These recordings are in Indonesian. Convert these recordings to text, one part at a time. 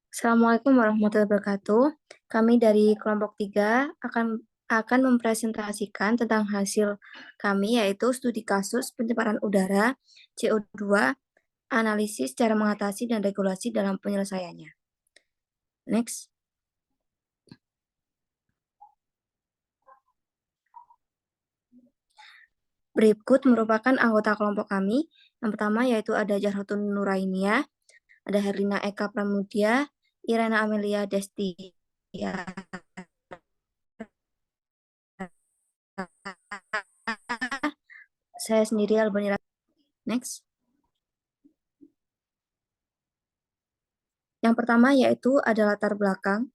Assalamualaikum warahmatullahi wabarakatuh. Kami dari kelompok 3 akan mempresentasikan tentang hasil kami, yaitu studi kasus pencemaran udara CO2, analisis cara mengatasi dan regulasi dalam penyelesaiannya. Next. Berikut merupakan anggota kelompok kami. Yang pertama yaitu ada Jarhotun Nurainia, ada Herlina Eka Pramudia, Irena Amelia Destia, saya sendiri Albania. Next. Yang pertama yaitu ada latar belakang.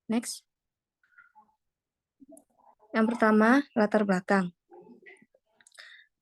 Next. Yang pertama, latar belakang.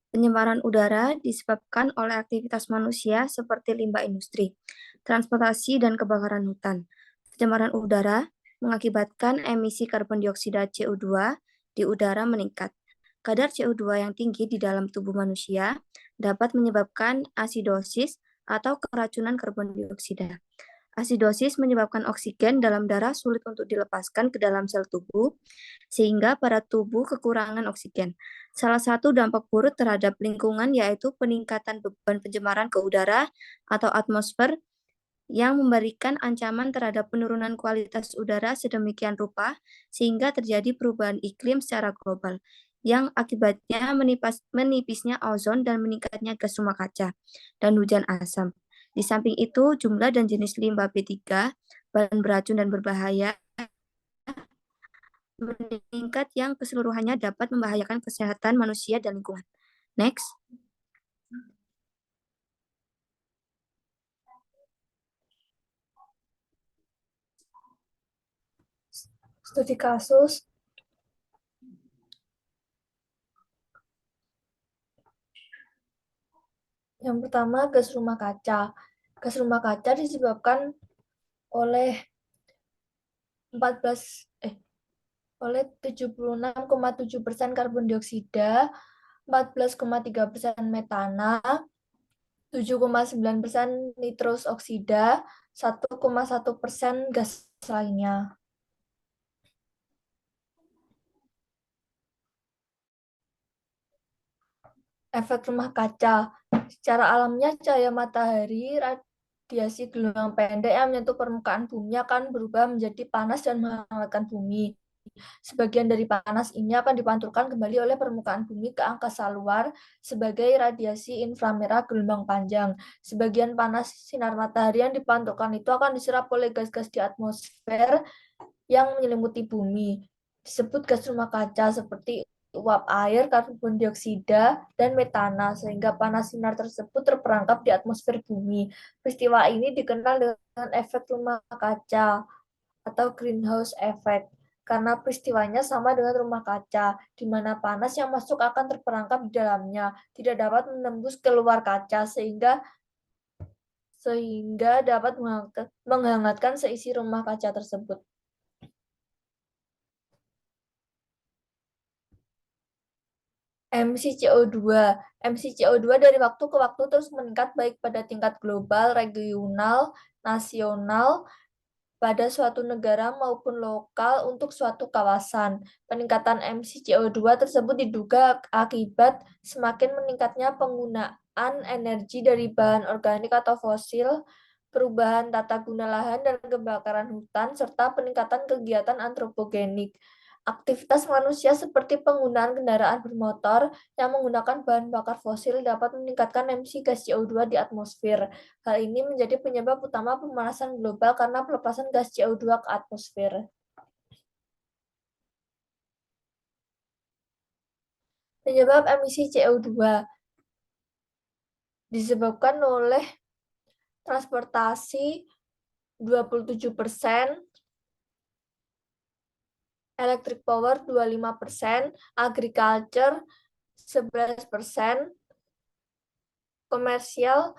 Pencemaran udara disebabkan oleh aktivitas manusia seperti limbah industri, transportasi, dan kebakaran hutan. Pencemaran udara mengakibatkan emisi karbon dioksida CO2 di udara meningkat. Kadar CO2 yang tinggi di dalam tubuh manusia dapat menyebabkan asidosis atau keracunan karbon dioksida. Asidosis menyebabkan oksigen dalam darah sulit untuk dilepaskan ke dalam sel tubuh, sehingga pada tubuh kekurangan oksigen. Salah satu dampak buruk terhadap lingkungan yaitu peningkatan beban pencemaran ke udara atau atmosfer yang memberikan ancaman terhadap penurunan kualitas udara sedemikian rupa sehingga terjadi perubahan iklim secara global yang akibatnya menipisnya ozon dan meningkatnya gas rumah kaca dan hujan asam. Di samping itu, jumlah dan jenis limbah B3, bahan beracun dan berbahaya meningkat yang keseluruhannya dapat membahayakan kesehatan manusia dan lingkungan. Next. Studi kasus yang pertama, gas rumah kaca. Gas rumah kaca disebabkan oleh 76,7% karbon dioksida, 14,3% metana, 7,9% nitrous oksida, 1,1% gas lainnya. Efek rumah kaca. Secara alamnya cahaya matahari, radiasi gelombang pendek yang menyentuh permukaan bumi akan berubah menjadi panas dan menghangatkan bumi. Sebagian dari panas ini akan dipantulkan kembali oleh permukaan bumi ke angkasa luar sebagai radiasi inframerah gelombang panjang. Sebagian panas sinar matahari yang dipantulkan itu akan diserap oleh gas-gas di atmosfer yang menyelimuti bumi. Disebut gas rumah kaca seperti uap air, karbon dioksida, dan metana, sehingga panas sinar tersebut terperangkap di atmosfer bumi. Peristiwa ini dikenal dengan efek rumah kaca atau greenhouse effect, karena peristiwanya sama dengan rumah kaca, di mana panas yang masuk akan terperangkap di dalamnya, tidak dapat menembus keluar kaca, sehingga dapat menghangatkan seisi rumah kaca tersebut. Emisi CO2. Emisi CO2 dari waktu ke waktu terus meningkat baik pada tingkat global, regional, nasional, pada suatu negara maupun lokal untuk suatu kawasan. Peningkatan emisi CO2 tersebut diduga akibat semakin meningkatnya penggunaan energi dari bahan organik atau fosil, perubahan tata guna lahan dan kebakaran hutan, serta peningkatan kegiatan antropogenik. Aktivitas manusia seperti penggunaan kendaraan bermotor yang menggunakan bahan bakar fosil dapat meningkatkan emisi gas CO2 di atmosfer. Hal ini menjadi penyebab utama pemanasan global karena pelepasan gas CO2 ke atmosfer. Penyebab emisi CO2 disebabkan oleh transportasi 27%, electric power 25%, agriculture 11%, komersial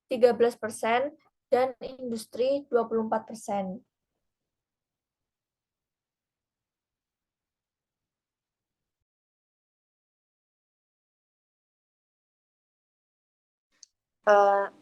13%, dan industri 24%.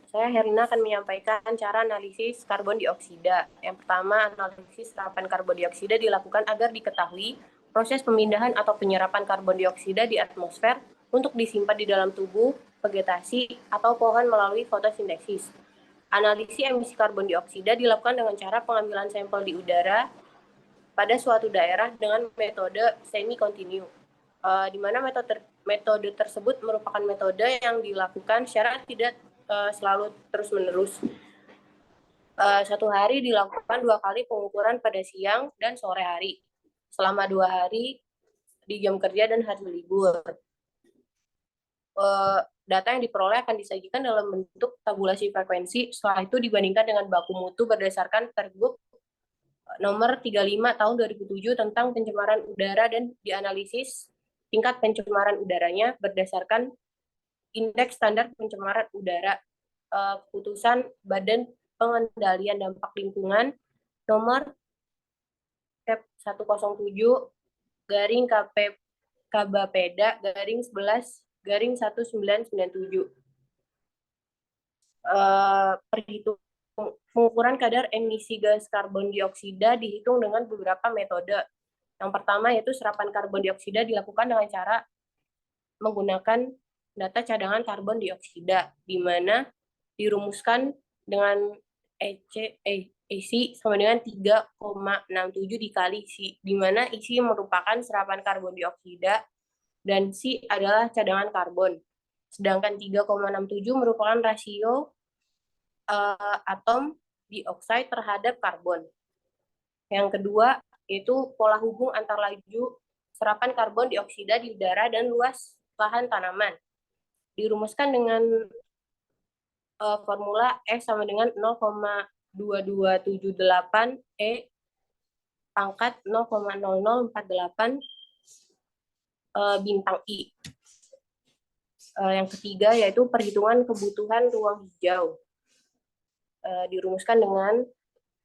Saya Herina akan menyampaikan cara analisis karbon dioksida. Yang pertama, analisis serapan karbon dioksida dilakukan agar diketahui proses pemindahan atau penyerapan karbon dioksida di atmosfer untuk disimpan di dalam tubuh, vegetasi, atau pohon melalui fotosintesis. Analisis emisi karbon dioksida dilakukan dengan cara pengambilan sampel di udara pada suatu daerah dengan metode semi-kontinu, di mana metode tersebut merupakan metode yang dilakukan secara tidak selalu terus-menerus. Satu hari dilakukan 2 kali pengukuran pada siang dan sore hari, selama 2 hari di jam kerja dan hari libur. Data yang diperoleh akan disajikan dalam bentuk tabulasi frekuensi, setelah itu dibandingkan dengan baku mutu berdasarkan Pergub nomor 35 tahun 2007 tentang pencemaran udara dan dianalisis tingkat pencemaran udaranya berdasarkan indeks standar pencemaran udara keputusan Badan Pengendalian Dampak Lingkungan nomor 107 garing Kabapeda garing 11 garing 1997. Perhitungan pengukuran kadar emisi gas karbon dioksida dihitung dengan beberapa metode. Yang pertama yaitu serapan karbon dioksida dilakukan dengan cara menggunakan data cadangan karbon dioksida, di mana dirumuskan dengan isi sama dengan 3,67 dikali isi, di mana isi merupakan serapan karbon dioksida dan C adalah cadangan karbon. Sedangkan 3,67 merupakan rasio atom dioksida terhadap karbon. Yang kedua, yaitu pola hubung antar laju serapan karbon dioksida di udara dan luas lahan tanaman. Dirumuskan dengan formula S sama dengan 0,2278 E pangkat 0,0048 bintang I. Yang ketiga, yaitu perhitungan kebutuhan ruang hijau. Dirumuskan dengan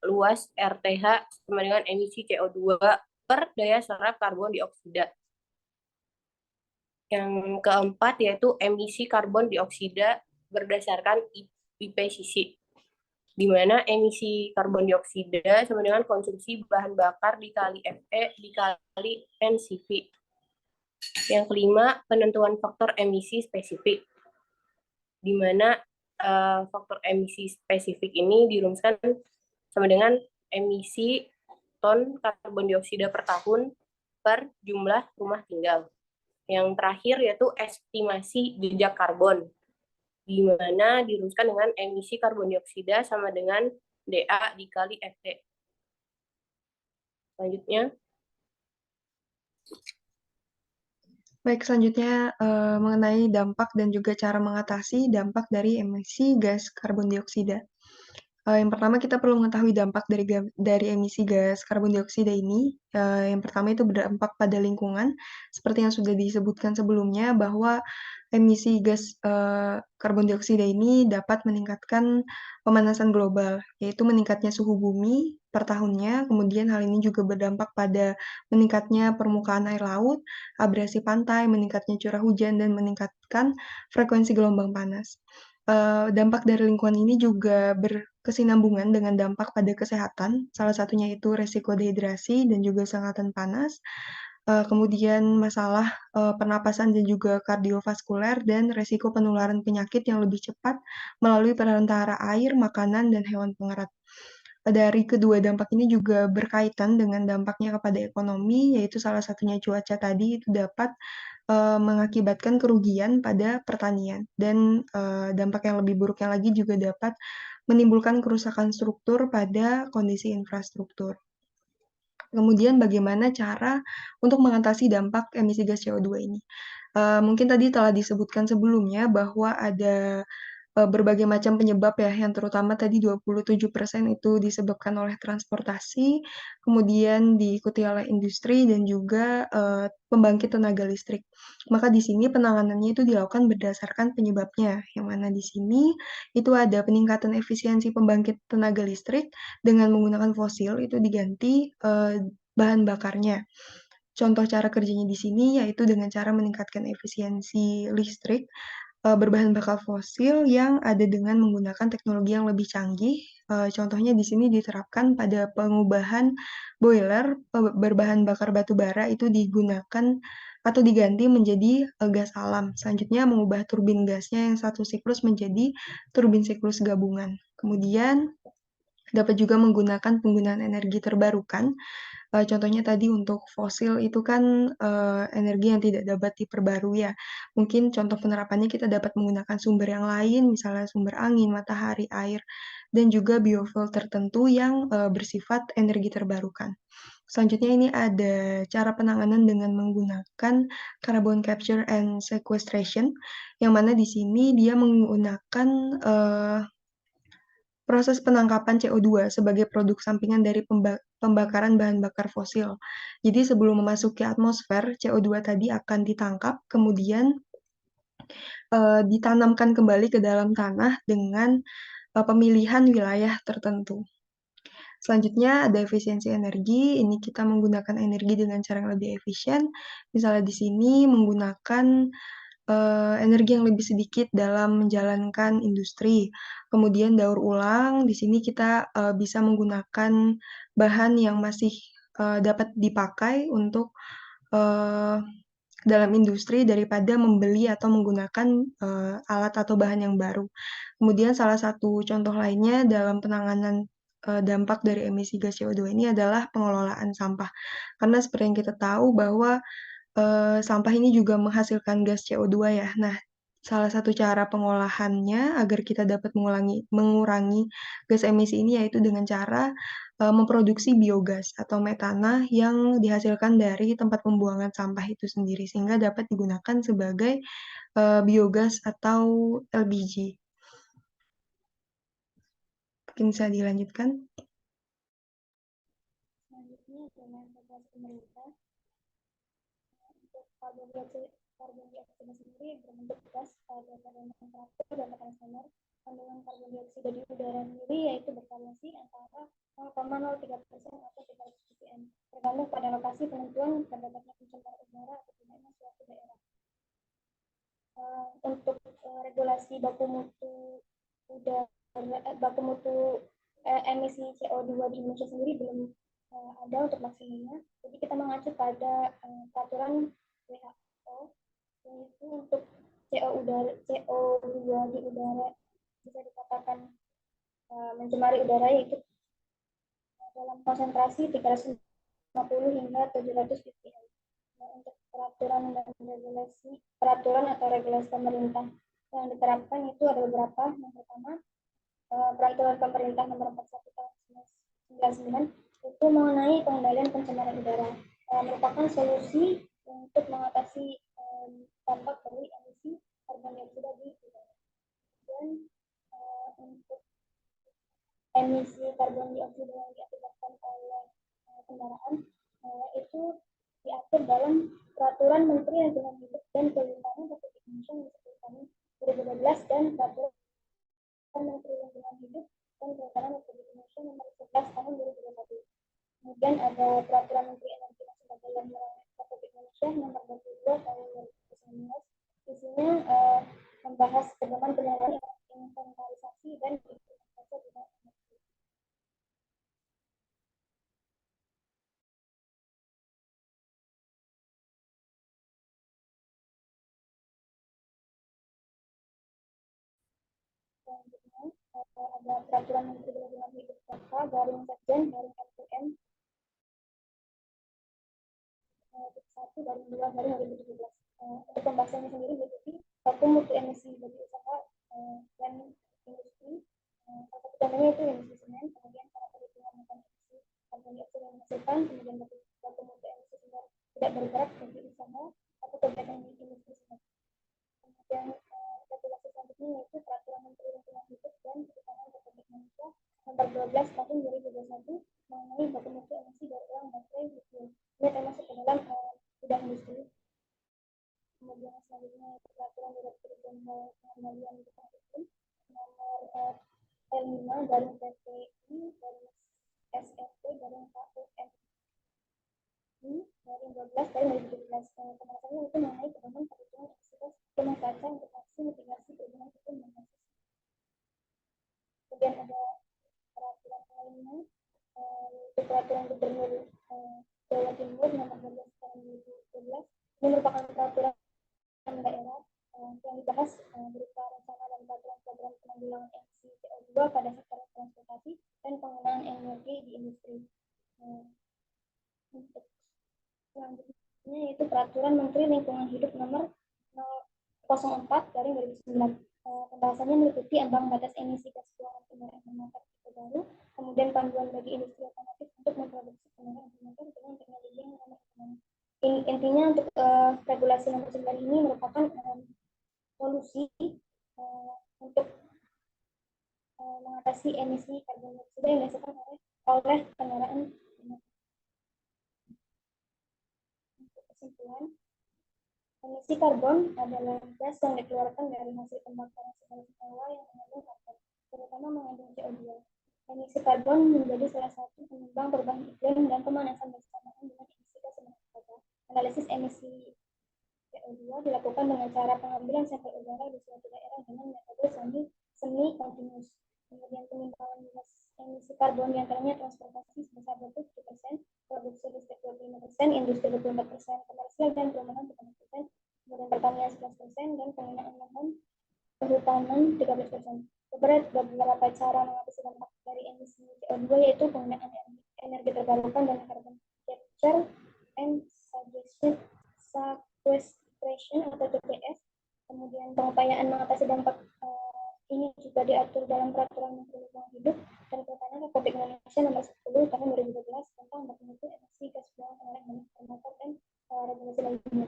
luas RTH sama dengan emisi CO2 per daya serap karbon dioksida. Yang keempat yaitu emisi karbon dioksida berdasarkan IPCC, di mana emisi karbon dioksida sama dengan konsumsi bahan bakar dikali FE dikali NCV. Yang kelima, penentuan faktor emisi spesifik, di mana faktor emisi spesifik ini dirumuskan sama dengan emisi ton karbon dioksida per tahun per jumlah rumah tinggal. Yang terakhir yaitu estimasi jejak karbon, di mana dirumuskan dengan emisi karbon dioksida sama dengan DA dikali FT. Selanjutnya. Baik, selanjutnya mengenai dampak dan juga cara mengatasi dampak dari emisi gas karbon dioksida. Yang pertama kita perlu mengetahui dampak dari emisi gas karbon dioksida ini. Yang pertama itu berdampak pada lingkungan, seperti yang sudah disebutkan sebelumnya bahwa emisi gas karbon dioksida ini dapat meningkatkan pemanasan global, yaitu meningkatnya suhu bumi per tahunnya. Kemudian hal ini juga berdampak pada meningkatnya permukaan air laut, abrasi pantai, meningkatnya curah hujan, dan meningkatkan frekuensi gelombang panas. Dampak dari lingkungan ini juga berkesinambungan dengan dampak pada kesehatan, salah satunya itu resiko dehidrasi dan juga sengatan panas, kemudian masalah pernapasan dan juga kardiovaskuler, dan resiko penularan penyakit yang lebih cepat melalui perantara air, makanan, dan hewan pengerat. Dari kedua dampak ini juga berkaitan dengan dampaknya kepada ekonomi, yaitu salah satunya cuaca tadi itu dapat mengakibatkan kerugian pada pertanian, dan dampak yang lebih buruknya lagi juga dapat menimbulkan kerusakan struktur pada kondisi infrastruktur. Kemudian bagaimana cara untuk mengatasi dampak emisi gas CO2 ini? Mungkin tadi telah disebutkan sebelumnya bahwa ada berbagai macam penyebab ya, yang terutama tadi 27% itu disebabkan oleh transportasi, kemudian diikuti oleh industri dan juga pembangkit tenaga listrik. Maka di sini penanganannya itu dilakukan berdasarkan penyebabnya, yang mana di sini itu ada peningkatan efisiensi pembangkit tenaga listrik dengan menggunakan fosil itu diganti bahan bakarnya. Contoh cara kerjanya di sini yaitu dengan cara meningkatkan efisiensi listrik berbahan bakar fosil yang ada dengan menggunakan teknologi yang lebih canggih. Contohnya di sini diterapkan pada pengubahan boiler berbahan bakar batu bara itu digunakan atau diganti menjadi gas alam. Selanjutnya mengubah turbin gasnya yang satu siklus menjadi turbin siklus gabungan. Kemudian dapat juga menggunakan penggunaan energi terbarukan. Contohnya tadi untuk fosil itu kan energi yang tidak dapat diperbarui ya. Mungkin contoh penerapannya kita dapat menggunakan sumber yang lain, misalnya sumber angin, matahari, air, dan juga biofuel tertentu yang bersifat energi terbarukan. Selanjutnya ini ada cara penanganan dengan menggunakan carbon capture and sequestration, yang mana di sini dia menggunakan proses penangkapan CO2 sebagai produk sampingan dari pembakaran bahan bakar fosil. Jadi sebelum memasuki atmosfer, CO2 tadi akan ditangkap, kemudian ditanamkan kembali ke dalam tanah dengan pemilihan wilayah tertentu. Selanjutnya ada efisiensi energi. Ini kita menggunakan energi dengan cara yang lebih efisien. Misalnya di sini menggunakan energi yang lebih sedikit dalam menjalankan industri. Kemudian daur ulang, di sini kita bisa menggunakan bahan yang masih dapat dipakai untuk dalam industri daripada membeli atau menggunakan alat atau bahan yang baru. Kemudian salah satu contoh lainnya dalam penanganan dampak dari emisi gas CO2 ini adalah pengelolaan sampah. Karena seperti yang kita tahu bahwa sampah ini juga menghasilkan gas CO2 ya. Nah, salah satu cara pengolahannya agar kita dapat mengurangi gas emisi ini yaitu dengan cara memproduksi biogas atau metana yang dihasilkan dari tempat pembuangan sampah itu sendiri sehingga dapat digunakan sebagai biogas atau LPG. Mungkin bisa dilanjutkan. Selanjutnya dengan tugas pemerintah untuk karbon dioksida sendiri berbentuk gas pada takaran temperatur dan tekanan standar. Kandungan karbon dioksida di udara sendiri yaitu bervariasi antara 0,03% atau 300 ppm, tergantung pada lokasi penentuan terdapatnya pencemaran udara atau tidaknya suatu daerah. Untuk regulasi baku mutu udara, emisi CO2 di Indonesia sendiri belum ada untuk maksimalnya. Jadi kita mengacu pada peraturan WHO, yaitu untuk CO2 di udara bisa dikatakan mencemari udara yaitu dalam konsentrasi 350 hingga 700 ppm. Nah, untuk peraturan atau regulasi pemerintah yang diterapkan itu ada beberapa. Yang pertama, peraturan pemerintah nomor 41 tahun 1999 itu mengenai pengendalian pencemaran udara, merupakan solusi untuk mengatasi dampak dari emisi karbon dioksida di udara. Dan untuk emisi karbon dioksida yang diakibatkan oleh kendaraan itu diatur dalam peraturan Menteri Lingkungan Hidup dan Kehutanan Republik Indonesia nomor 10 tahun 2012 dan peraturan Menteri Lingkungan Hidup dan Kehutanan Republik Indonesia nomor 11 tahun 2021. Kemudian ada peraturan Menteri Energi dan Sumber Daya Mineral Republik Indonesia nomor 22 tahun 2019. Isinya membahas pedoman penyelenggaraan inventarisasi dan implementasi bidang energi. Selanjutnya ada peraturan Menteri Lingkungan Hidup Kota garing Sekjen garing MPM 1 garing 2 garing 2017. Untuk pembahasannya sendiri meliputi baku mutu emisi bagi usaha dan industri. Salah satu contohnya itu emisi semen, kemudian cara perhitungan emisi karbon dioksida yang dihasilkan, kemudian baku mutu emisi sumber tidak bergerak bagi usaha atau kegiatan industri semen. Kemudian regulasi selanjutnya yaitu peraturan Menteri Lingkungan Hidup dan Kehutanan Republik Indonesia nomor 12 tahun 2021 mengenai baku mutu emisi daur ulang baterai lithium. Ini termasuk ke dalam bidang industri. Kemudian selanjutnya peraturan Direktur Jenderal Pengendalian Lingkungan Hidup nomor L5 garing PPI garing SFT garing KUM garing 12 garing 2017. Pembahasannya itu mengenai pedoman perhitungan emisi gas rumah kaca untuk aksi mitigasi Ini merupakan peraturan daerah yang dibahas berupa rencana dan peraturan program penanggulangan emisi CO2 pada sektor transportasi dan penggunaan energi di industri. Untuk selanjutnya yaitu Peraturan Menteri Lingkungan Hidup Nomor 04 dari 2009. Pembahasannya meliputi ambang batas emisi gas buangan kendaraan bermotor tipe baru, kemudian panduan bagi industri otomotif untuk memproduksi kendaraan bermotor dengan teknologi yang ramah lingkungan. Intinya untuk regulasi nomor 9 ini merupakan solusi untuk mengatasi emisi karbon dioksida yang dihasilkan oleh kendaraan. Untuk kesimpulan, emisi karbon adalah gas yang dikeluarkan dari hasil pembakaran segala senyawa yang mengandung karbon, terutama mengandung CO2. Emisi karbon menjadi salah satu penyumbang perubahan iklim dan pemanasan bersamaan dengan emisi gas rumah kaca. Analisis emisi CO2 dilakukan dengan cara pengambilan sampel udara di suatu daerah dengan metode semi continuous. Kemudian penimbangan emisi karbon diantaranya transportasi sebesar 27%, produksi listrik 25%, industri 24%, komersial dan perumahan 13%, kemudian pertanian 11%, dan penggunaan lahan perhutanan 13%. Beberapa cara mengatasi dampak dari emisi CO2 yaitu penggunaan energi terbarukan dan carbon capture and sequestration atau TPS. Kemudian pengupayaan mengatasi dampak ini juga diatur dalam Peraturan Menteri Lingkungan Hidup dan Kehutanan Republik Indonesia Nomor 10 Tahun 2012 tentang baku mutu emisi gas buang kendaraan bermotor dan regulasi lainnya.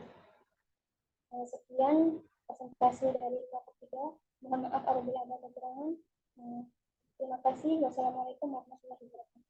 Sekian presentasi dari kelompok 3. Mohon maaf apabila ada kekurangan. Terima kasih. Wassalamualaikum warahmatullahi wabarakatuh.